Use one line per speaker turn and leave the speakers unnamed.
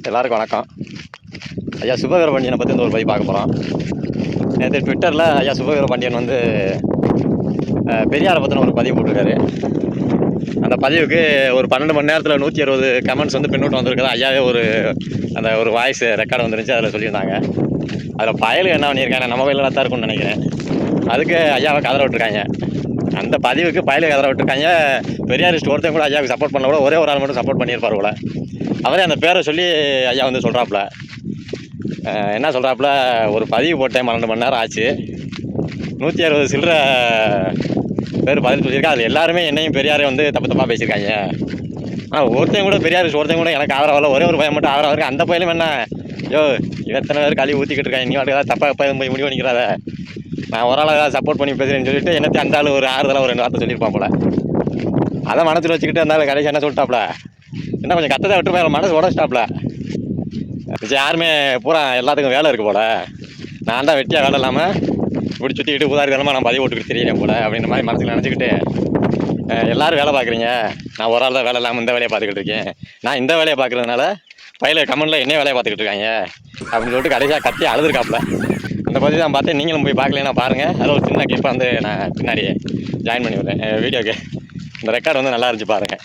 எல்லாருக்கும் வணக்கம். ஐயா சுபவீரபாண்டியனை பற்றி ஒரு பதிவு பார்க்க போகிறோம். நேற்று ட்விட்டரில் ஐயா சுபவீரபாண்டியன் வந்து பெரியாரை பற்றின ஒரு பதிவு போட்டிருக்காரு. அந்த பதிவுக்கு ஒரு 12 மணி நேரத்தில் 160 கமெண்ட்ஸ் வந்து பின்னூட்டம் வந்திருக்குது. ஐயாவே ஒரு வாய்ஸ் ரெக்கார்டு வந்துருந்துச்சு, அதில் சொல்லியிருந்தாங்க. அதில் பயலுக்கு என்ன பண்ணியிருக்காங்க, நம்ம வயலில் தான் இருக்கும்னு நினைக்கிறேன். அதுக்கு ஐயாவை கதற விட்டுருக்காங்க. அந்த பதிவுக்கு பயலுக்கு கதற விட்டுருக்காங்க. பெரியாரிஸ்ட் ஒருத்தன் கூட ஐயாவுக்கு சப்போர்ட் பண்ணல கூட, ஒரே ஒரு ஆள் மட்டும் சப்போர்ட் பண்ணியிருப்பார் போல. அவரே அந்த பேரை சொல்லி ஐயா வந்து சொல்கிறாப்புல. என்ன சொல்கிறாப்புல, ஒரு பதிவு போட்டேன் 12 மணி நேரம் ஆச்சு, 160 சில்லற பேர் பதில் சொல்லியிருக்கேன். அதில் எல்லாருமே என்னையும் பெரியாரே வந்து தப்பாக பேசியிருக்காங்க. ஆனால் ஒருத்தன் கூட ஒருத்தன் கூட எனக்கு ஆதரவாக, ஒரே ஒரு பையன் மட்டும் ஆதரவாக இருக்குது. அந்த பையனும் என்ன, எத்தனை பேர் கழுவி ஊற்றிக்கிட்டு இருக்காங்க, நீ வாட்டுக்கு ஏதாவது தப்பாக போய் முடிவு பண்ணிக்கிறாத, நான் ஒரு ஆள் ஏதாவது சப்போர்ட் பண்ணி பேசுகிறேன்னு சொல்லிட்டு என்னத்தை அந்த ஆள் ஒரு ஆறுதலாக ஒரு 2 வார்த்தை சொல்லியிருப்பான் போல. அதை மனசில் வச்சுக்கிட்டு அந்த கடைசி என்ன சொல்லிட்டாப்புல, என்ன கொஞ்சம் கத்ததை விட்டு போய் மனசு உடச்சிட்டாப்புல. யாருமே பூரா எல்லாத்துக்கும் வேலை இருக்குது போல, நான் தான் வெட்டியாக வேலை இல்லாமல் இப்படி சுற்றிக்கிட்டு உதாரணமாக நான் பதிவு போட்டுக்கிட்டு தெரியறேன் போல அப்படின்ற மாதிரி மனசில் நினச்சிக்கிட்டு, எல்லோரும் வேலை பார்க்குறீங்க, நான் ஒரு ஆள் தான் வேலை இல்லாமல் இந்த வேலையை பார்த்துக்கிட்டு இருக்கேன், நான் இந்த வேலையை பார்க்குறதுனால பையில கமெண்டில் என்ன வேலையை பார்த்துக்கிட்டு இருக்காங்க அப்படின்னு சொல்லிட்டு கடைசியாக கத்தி அழுதுருக்காப்புல. அந்த பதிவு தான் பார்த்தேன். நீங்களும் போய் பார்க்கலன்னா பாருங்கள். அதில் ஒரு சின்ன கிளிப்பை வந்து நான் பின்னாடி ஜாயின் பண்ணி விடுறேன் வீடியோக்கு. இந்த ரெக்கார்டு வந்து நல்லா இருந்துச்சு பாருங்கள்.